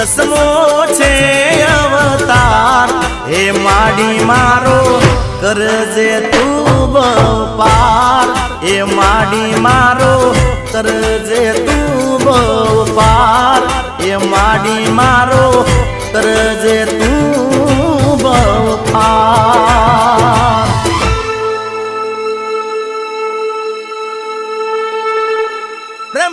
દસમો છે અવતાર હે માડી મારો કરજે તું પાર હે માડી મારો કરજે તું પાર હે માડી મારો કરજે તું પાર